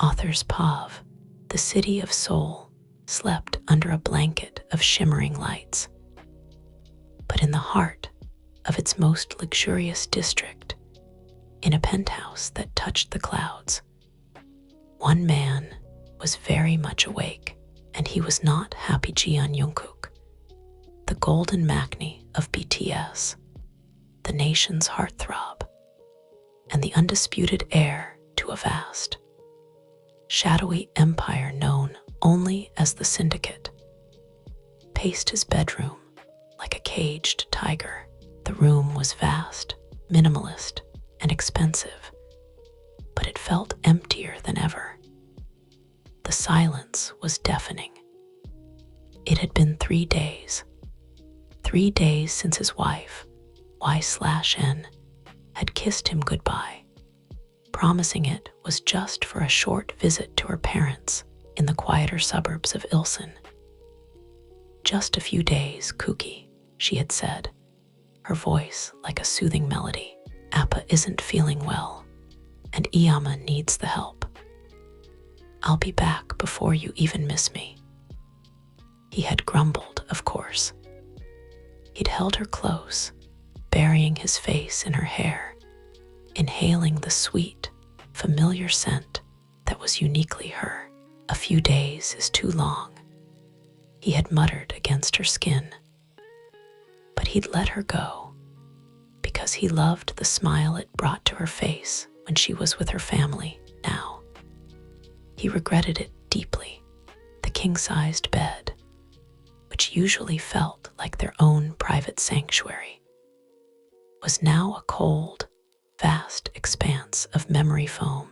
Author's Pav, the city of Seoul, slept under a blanket of shimmering lights. But in the heart of its most luxurious district, in a penthouse that touched the clouds, one man was very much awake, and he was not happy. Jeon Jungkook, the golden maknae of BTS, the nation's heartthrob, and the undisputed heir to a vast, shadowy empire known only as the Syndicate, paced his bedroom like a caged tiger. The room was vast, minimalist, and expensive, but it felt emptier than ever. The silence was deafening. It had been 3 days. 3 days since his wife, Y/N, had kissed him goodbye, promising it was just for a short visit to her parents in the quieter suburbs of Ilsan. Just a few days, Kookie, she had said, her voice like a soothing melody. Appa isn't feeling well, and Iyama needs the help. I'll be back before you even miss me. He had grumbled, of course. He'd held her close, burying his face in her hair, inhaling the sweet, familiar scent that was uniquely her. A few days is too long, he had muttered against her skin. But he'd let her go, because he loved the smile it brought to her face when she was with her family now. He regretted it deeply. The king-sized bed, which usually felt like their own private sanctuary, was now a cold, vast expanse of memory foam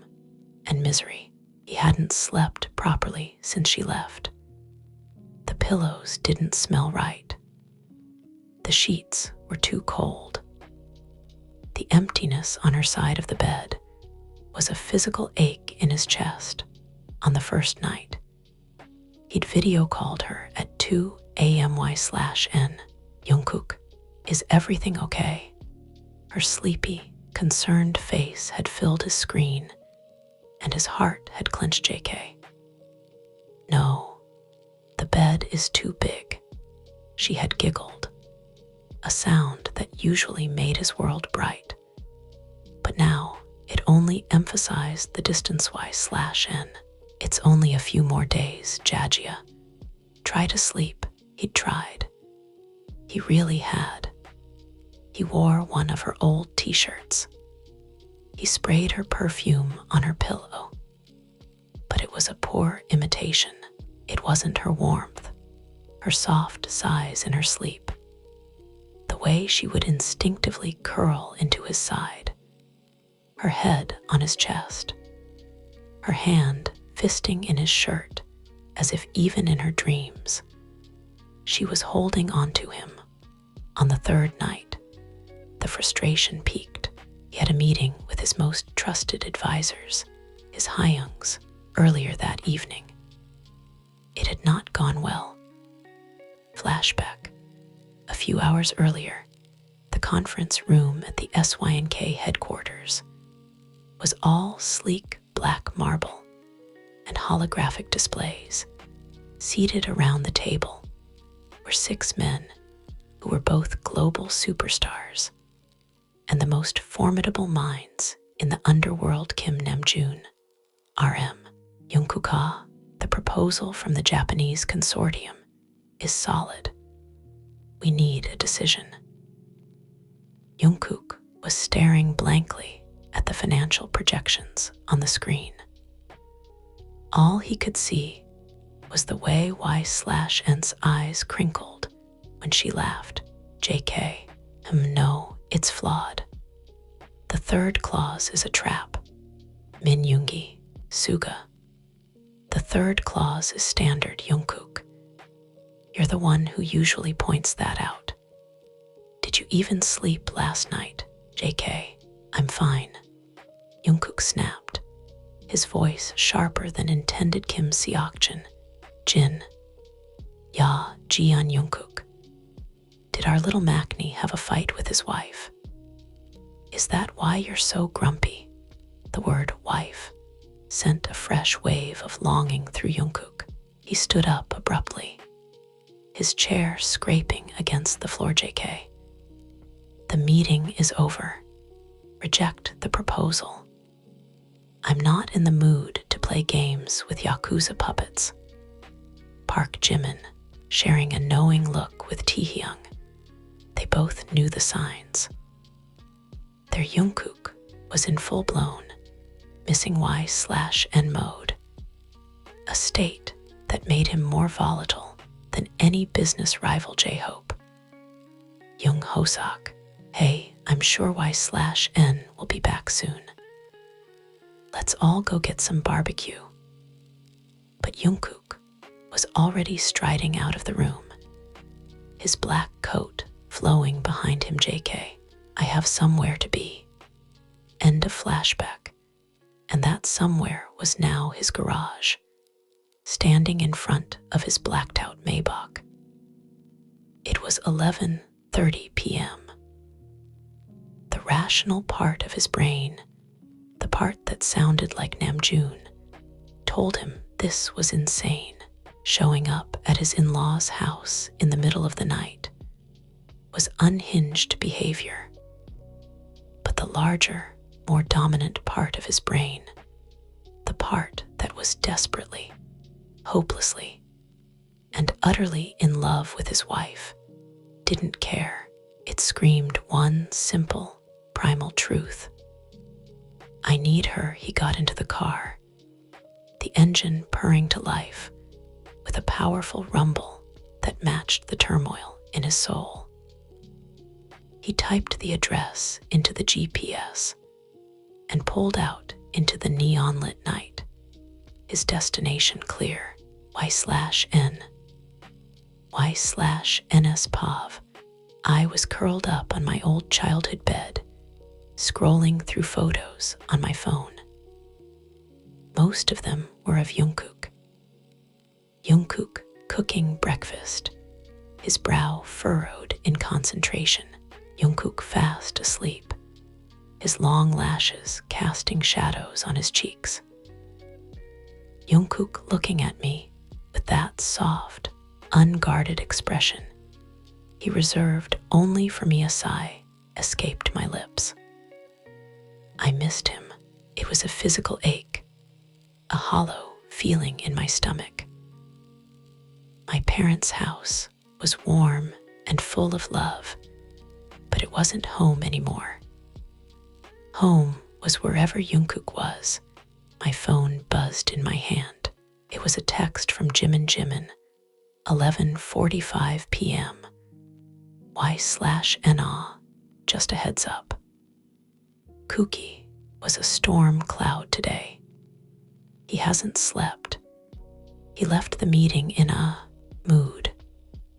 and misery. He hadn't slept properly since she left. The pillows didn't smell right. The sheets were too cold. The emptiness on her side of the bed was a physical ache in his chest. On the first night, he'd video called her at 2 a.m. Y/N. Jungkook, is everything okay? Her sleepy, concerned face had filled his screen, and his heart had clenched. JK. No, the bed is too big, she had giggled, a sound that usually made his world bright. But now it only emphasized the distance. Y/N. It's only a few more days, Jajia. Try to sleep. He'd tried. He really had. He wore one of her old t-shirts. He sprayed her perfume on her pillow. But it was a poor imitation. It wasn't her warmth, her soft sighs in her sleep, the way she would instinctively curl into his side, her head on his chest, her hand fisting in his shirt, as if even in her dreams, she was holding on to him. On the third night, the frustration peaked. He had a meeting with his most trusted advisors, his Hyungs, earlier that evening. It had not gone well. Flashback. A few hours earlier, the conference room at the SYNK headquarters was all sleek black marble and holographic displays. Seated around the table were 6 men who were both global superstars and the most formidable minds in the underworld. Kim Namjoon, RM, Jungkook. The proposal from the Japanese consortium is solid. We need a decision. Jungkook was staring blankly at the financial projections on the screen. All he could see was the way Y/N's eyes crinkled when she laughed. JK. No, it's flawed. The third clause is a trap. Min Yoongi, Suga. The third clause is standard, Jungkook. You're the one who usually points that out. Did you even sleep last night? JK. I'm fine. Jungkook snapped, his voice sharper than intended. Kim Seokjin. Jin. Ya, Jeon Jungkook. Did our little maknae have a fight with his wife? Is that why you're so grumpy? The word wife sent a fresh wave of longing through Jungkook. He stood up abruptly, his chair scraping against the floor. JK. The meeting is over. Reject the proposal. I'm not in the mood to play games with Yakuza puppets. Park Jimin, sharing a knowing look with Taehyung. They both knew the signs. Their Jungkook was in full-blown missing Y/N mode, a state that made him more volatile than any business rival. J-Hope. Jung Hoseok, hey, I'm sure Y/N will be back soon. Let's all go get some barbecue. But Jungkook was already striding out of the room, his black coat flowing behind him. JK, I have somewhere to be. End of flashback. And that somewhere was now his garage, standing in front of his blacked-out Maybach. It was 11:30 p.m. The rational part of his brain, the part that sounded like Namjoon, told him this was insane. Showing up at his in-laws' house in the middle of the night was unhinged behavior. But the larger, more dominant part of his brain, the part that was desperately, hopelessly, and utterly in love with his wife, didn't care. It screamed one simple, primal truth. I need her. He got into the car, the engine purring to life, with a powerful rumble that matched the turmoil in his soul. He typed the address into the GPS and pulled out into the neon-lit night, his destination clear. Y/N. Y/NS Pav. I was curled up on my old childhood bed, scrolling through photos on my phone. Most of them were of Jungkook. Jungkook cooking breakfast, his brow furrowed in concentration. Jungkook fast asleep, his long lashes casting shadows on his cheeks. Jungkook looking at me with that soft, unguarded expression he reserved only for me. A sigh escaped my lips. I missed him. It was a physical ache, a hollow feeling in my stomach. My parents' house was warm and full of love, but it wasn't home anymore. Home was wherever Jungkook was. My phone buzzed in my hand. It was a text from Jimin, 11:45 p.m. Y/NA, just a heads up. Kooky was a storm cloud today. He hasn't slept. He left the meeting in a mood.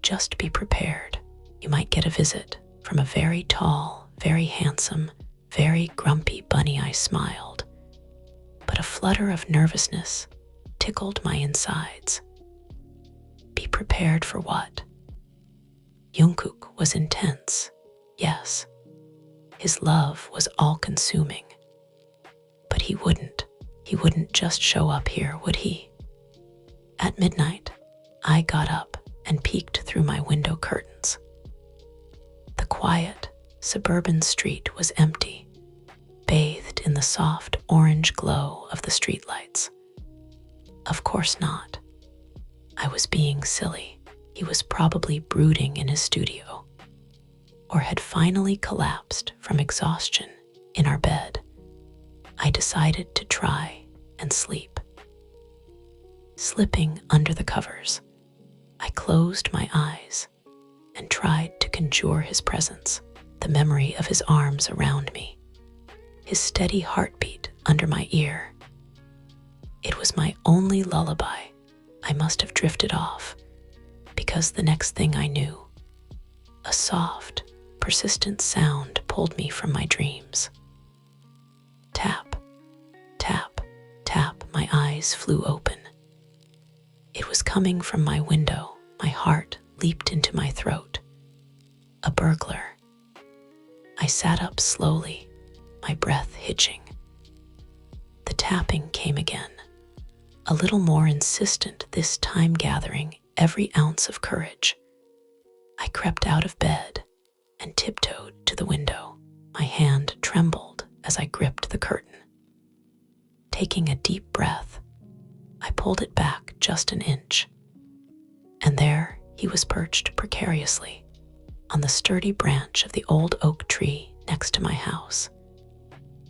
Just be prepared. You might get a visit from a very tall, very handsome, very grumpy bunny. I smiled, but a flutter of nervousness tickled my insides. Be prepared for what? Jungkook was intense, yes. His love was all-consuming. But he wouldn't just show up here, would he? At midnight, I got up and peeked through my window curtains. The quiet, suburban street was empty, bathed in the soft orange glow of the streetlights. Of course not. I was being silly. He was probably brooding in his studio, or had finally collapsed from exhaustion in our bed. I decided to try and sleep. Slipping under the covers, I closed my eyes and tried to conjure his presence, the memory of his arms around me, his steady heartbeat under my ear. It was my only lullaby. I must have drifted off, because the next thing I knew, a soft, persistent sound pulled me from my dreams. Tap, tap, tap. My eyes flew open. It was coming from my window. My heart leaped into my throat. A burglar. I sat up slowly, my breath hitching. The tapping came again, a little more insistent this time, gathering every ounce of courage. I crept out of bed and tiptoed to the window. My hand trembled as I gripped the curtain. Taking a deep breath, I pulled it back just an inch. And there he was, perched precariously on the sturdy branch of the old oak tree next to my house,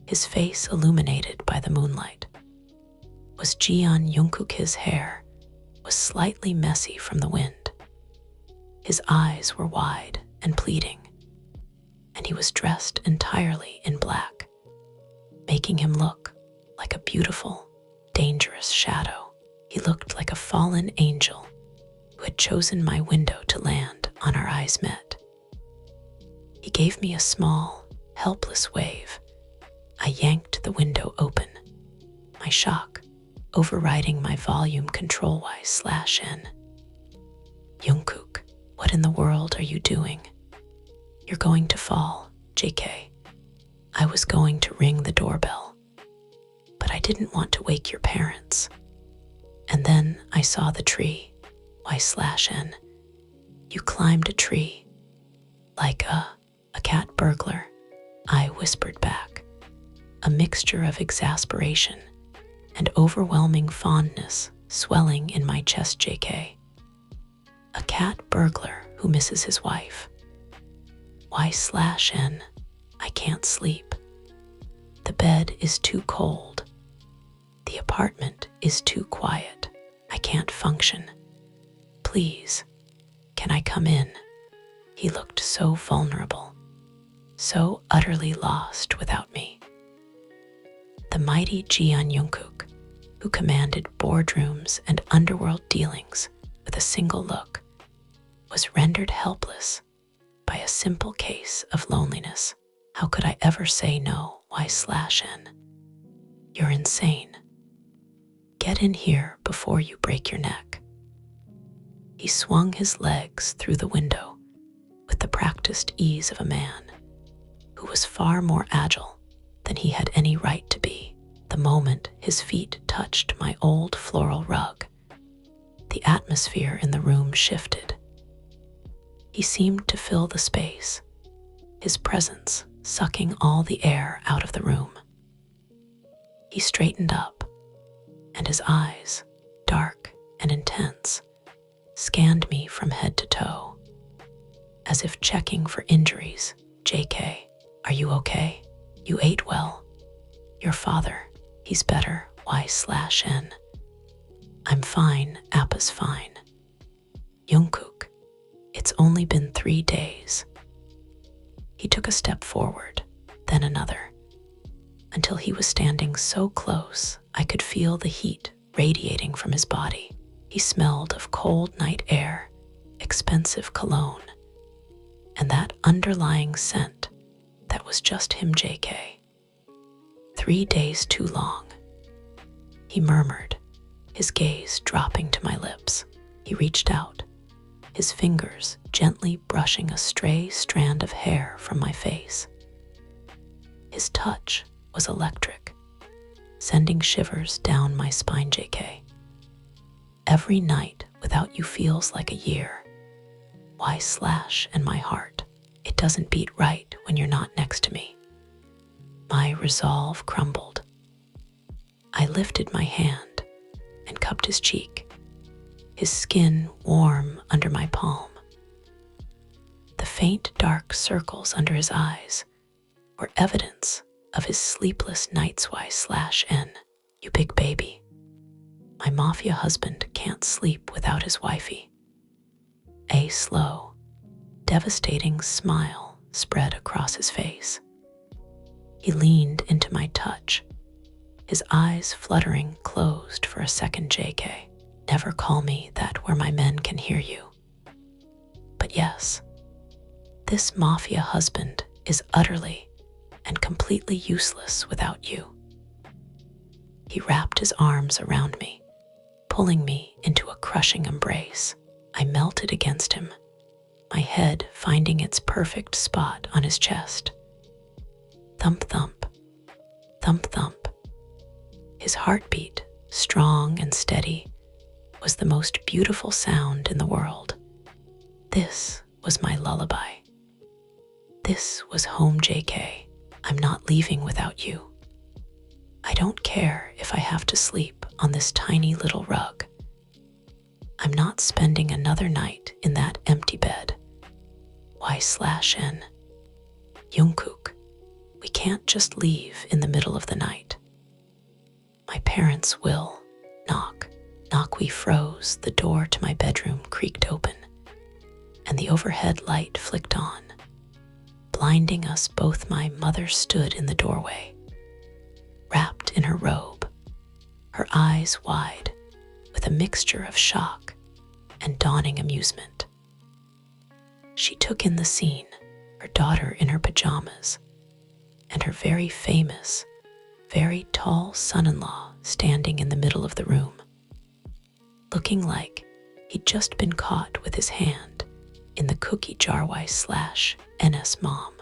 his face illuminated by the moonlight. Was Jeon. JUNGKOOK. His hair was slightly messy from the wind. His eyes were wide and pleading, and he was dressed entirely in black, making him look like a beautiful, dangerous shadow. He looked like a fallen angel who had chosen my window to land on. Our eyes met. He gave me a small, helpless wave. I yanked the window open, my shock overriding my volume control. Y/N. "JUNGKOOK, what in the world are you doing? You're going to fall, JK. I was going to ring the doorbell, but I didn't want to wake your parents. And then I saw the tree. Y/N. You climbed a tree. Like a cat burglar," I whispered back, a mixture of exasperation and overwhelming fondness swelling in my chest. JK. A cat burglar who misses his wife. Y/N. I can't sleep. The bed is too cold. The apartment is too quiet. I can't function. Please, can I come in? He looked so vulnerable, so utterly lost without me. The mighty Jeon JUNGKOOK, who commanded boardrooms and underworld dealings with a single look, was rendered helpless by a simple case of loneliness. How could I ever say no? Y/N. You're insane. Get in here before you break your neck. He swung his legs through the window with the practiced ease of a man who was far more agile than he had any right to be. The moment his feet touched my old floral rug, the atmosphere in the room shifted. He seemed to fill the space, his presence sucking all the air out of the room. He straightened up, and his eyes, dark and intense, scanned me from head to toe, as if checking for injuries. JK, are you okay? You ate well. Your father, he's better. Y/N. I'm fine. Appa's fine. JUNGKOOK, it's only been 3 days. He took a step forward, then another, until he was standing so close I could feel the heat radiating from his body. He smelled of cold night air, expensive cologne, and that underlying scent that was just him. JK. 3 days too long, he murmured, his gaze dropping to my lips. He reached out, his fingers gently brushing a stray strand of hair from my face. His touch was electric, sending shivers down my spine. JK. Every night without you feels like a year. Y/N. My heart, it doesn't beat right when you're not next to me. My resolve crumbled. I lifted my hand and cupped his cheek, his skin warm under my palm. The faint dark circles under his eyes were evidence of his sleepless nights. Y/N. You big baby. My Mafia husband can't sleep without his wifey. A slow, devastating smile spread across his face. He leaned into my touch, his eyes fluttering closed for a second. JK, never call me that where my men can hear you. But yes, this Mafia husband is utterly and completely useless without you. He wrapped his arms around me, pulling me into a crushing embrace. I melted against him, my head finding its perfect spot on his chest. Thump, thump, thump, thump. His heartbeat, strong and steady, was the most beautiful sound in the world. This was my lullaby. This was home, JK. I'm not leaving without you. I don't care if I have to sleep on this tiny little rug. I'm not spending another night in that empty bed. Y/N. JUNGKOOK, we can't just leave in the middle of the night. My parents will knock. We froze. The door to my bedroom creaked open, and the overhead light flicked on, blinding us both. My mother stood in the doorway, wrapped in her robe, her eyes wide with a mixture of shock and dawning amusement. She took in the scene, her daughter in her pajamas, and her very famous, very tall son-in-law standing in the middle of the room, looking like he'd just been caught with his hand in the cookie jar. Y/NS mom.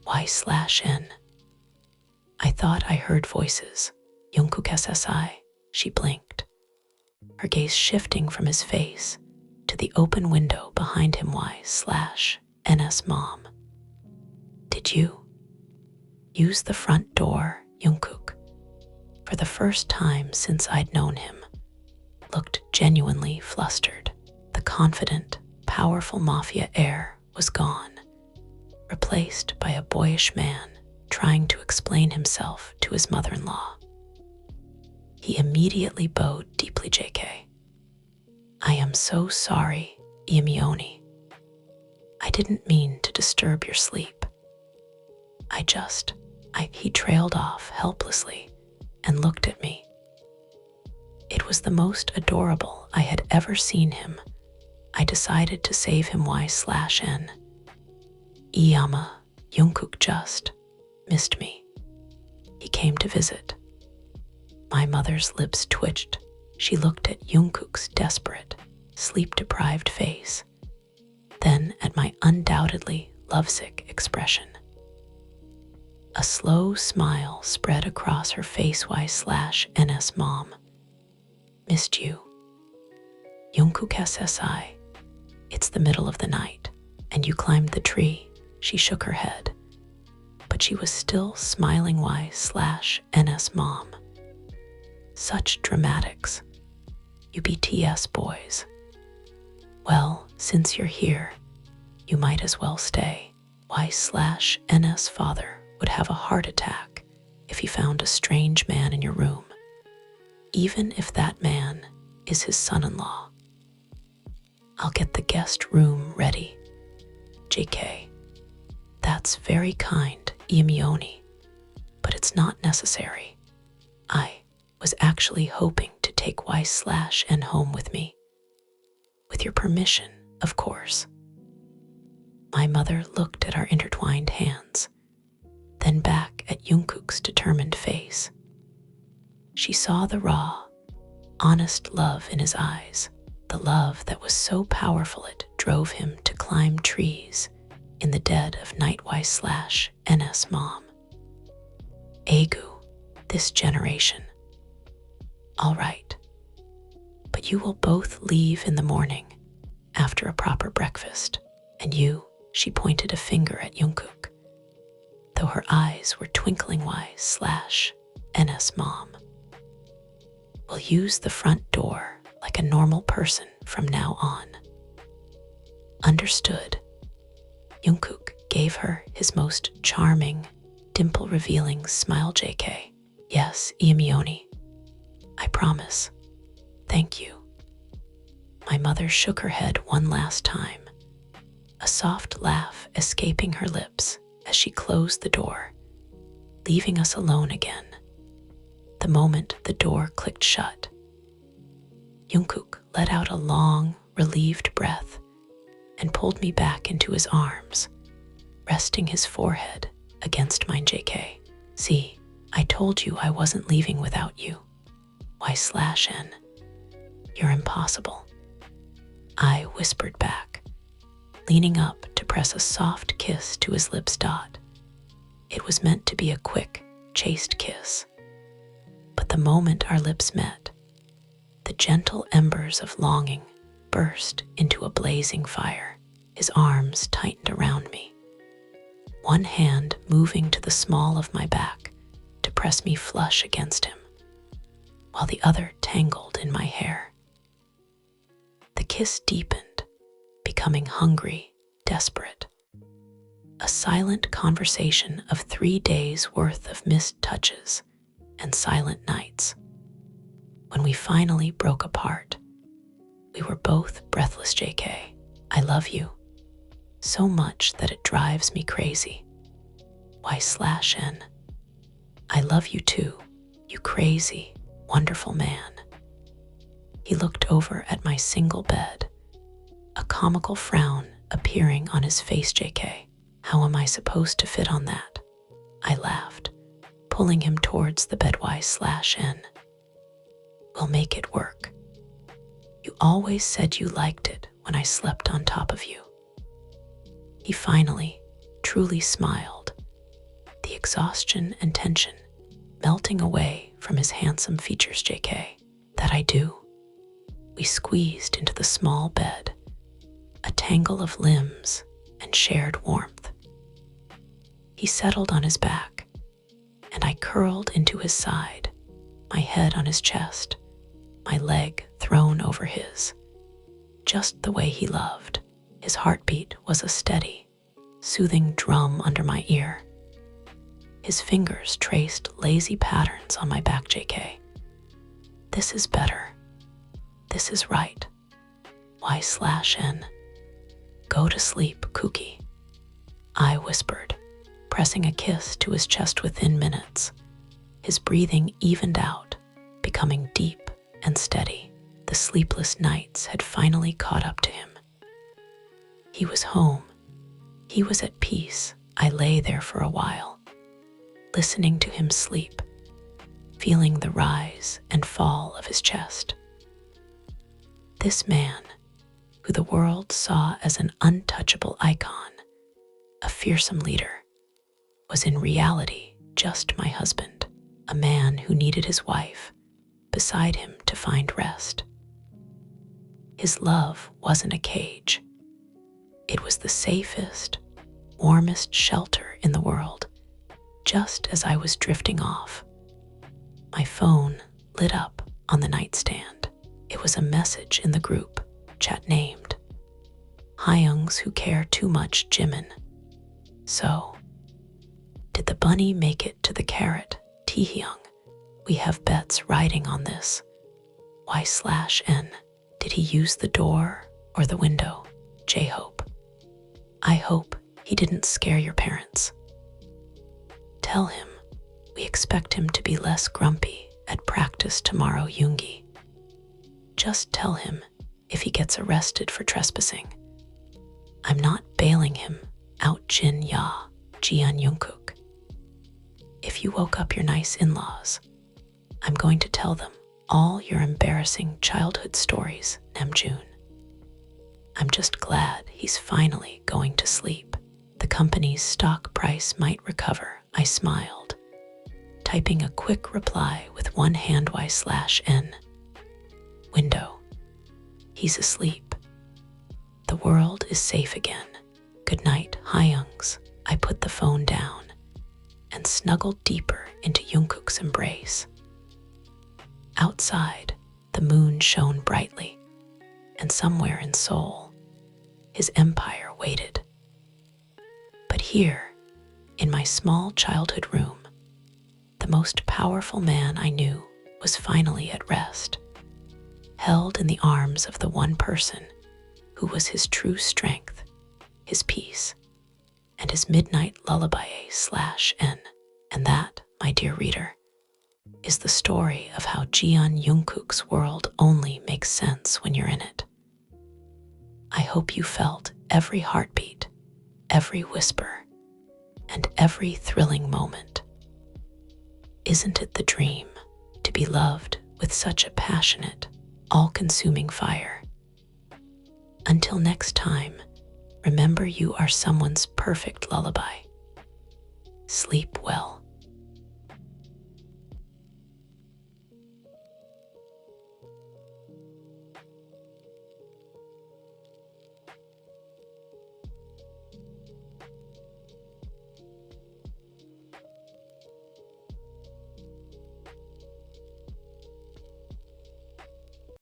Y/N. I thought I heard voices. JUNGKOOK SSI. She blinked, her gaze shifting from his face to the open window behind him. Y/NS mom. Did you use the front door? JUNGKOOK, for the first time since I'd known him, looked genuinely flustered. The confident, powerful Mafia air was gone, replaced by a boyish man trying to explain himself to his mother-in-law. He immediately bowed deeply. JK. I am so sorry, Iamioni. I didn't mean to disturb your sleep. He trailed off helplessly and looked at me. It was the most adorable I had ever seen him. I decided to save him. Y/N. Iyama, JUNGKOOK just missed me. He came to visit. My mother's lips twitched. She looked at JUNGKOOK's desperate, sleep-deprived face, then at my undoubtedly lovesick expression. A slow smile spread across her face. Y/NS mom. Missed you. JUNGKOOK SSI. It's the middle of the night, and you climbed the tree. She shook her head, but she was still smiling. Y/NS mom. Such dramatics. You BTS boys. Well, since you're here, you might as well stay. Y/NS father would have a heart attack if he found a strange man in your room, even if that man is his son-in-law. I'll get the guest room ready. JK. That's very kind, Iamioni, but it's not necessary. I was actually hoping to take Y/N home with me. With your permission, of course. My mother looked at our intertwined hands, then back at JUNGKOOK's determined face. She saw the raw, honest love in his eyes, the love that was so powerful it drove him to climb trees in the dead of night. Y/NS mom. Egu, this generation. All right, but you will both leave in the morning after a proper breakfast, and you, she pointed a finger at JUNGKOOK, though her eyes were twinkling. Y/NS mom. Will use the front door like a normal person from now on. Understood. JUNGKOOK gave her his most charming, dimple-revealing smile. JK. Yes, Iamioni. I promise. Thank you. My mother shook her head one last time, a soft laugh escaping her lips as she closed the door, leaving us alone again. The moment the door clicked shut, JUNGKOOK let out a long, relieved breath and pulled me back into his arms, resting his forehead against mine. JK. See, I told you I wasn't leaving without you. Y/N. You're impossible. I whispered back, leaning up to press a soft kiss to his lips. It was meant to be a quick, chaste kiss. But the moment our lips met, the gentle embers of longing burst into a blazing fire. His arms tightened around me, one hand moving to the small of my back to press me flush against him, while the other tangled in my hair. The kiss deepened, becoming hungry, desperate. A silent conversation of 3 days' worth of missed touches and silent nights. When we finally broke apart, we were both breathless. JK, I love you so much that it drives me crazy. Y/N, I love you too, you crazy, wonderful man. He looked over at my single bed, a comical frown appearing on his face. JK, how am I supposed to fit on that? I laughed, pulling him towards the bed. Y/N, we'll make it work. You always said you liked it when I slept on top of you. He finally, truly smiled, the exhaustion and tension melting away from his handsome features. JK, that I do. We squeezed into the small bed, a tangle of limbs and shared warmth. He settled on his back, and I curled into his side, my head on his chest, my leg thrown over his, just the way he loved. His heartbeat was a steady, soothing drum under my ear. His fingers traced lazy patterns on my back. JK, this is better. This is right. Y/N, go to sleep, Kookie, I whispered, pressing a kiss to his chest. Within minutes, his breathing evened out, becoming deep and steady. The sleepless nights had finally caught up to him. He was home. He was at peace. I lay there for a while, listening to him sleep, feeling the rise and fall of his chest. This man, who the world saw as an untouchable icon, a fearsome leader, was in reality just my husband, a man who needed his wife beside him to find rest. His love wasn't a cage. It was the safest, warmest shelter in the world. Just as I was drifting off, my phone lit up on the nightstand. It was a message in the group chat named Hyungs Who Care Too Much Jimin. So, did the bunny make it to the carrot? Taehyung, we have bets riding on this. Y/N, did he use the door or the window? J-Hope, I hope he didn't scare your parents. Tell him we expect him to be less grumpy at practice tomorrow. Yoongi, just tell him if he gets arrested for trespassing, I'm not bailing him out. Jin Ya, Jeon Jungkook. If you woke up your nice in-laws, I'm going to tell them all your embarrassing childhood stories. Namjoon, I'm just glad he's finally going to sleep. The company's stock price might recover. I smiled, typing a quick reply with one hand. Y/N, window, he's asleep. The world is safe again. Good night, Hyungs. I put the phone down and snuggled deeper into Jungkook's embrace. Outside, the moon shone brightly, and somewhere in Seoul, his empire waited. But here, in my small childhood room, the most powerful man I knew was finally at rest, held in the arms of the one person who was his true strength, his peace, and his midnight lullaby. Y/N. And that, my dear reader, is the story of how Jeon Jungkook's world only makes sense when you're in it. I hope you felt every heartbeat, every whisper, and every thrilling moment. Isn't it the dream to be loved with such a passionate, all-consuming fire? Until next time, remember you are someone's perfect lullaby. Sleep well.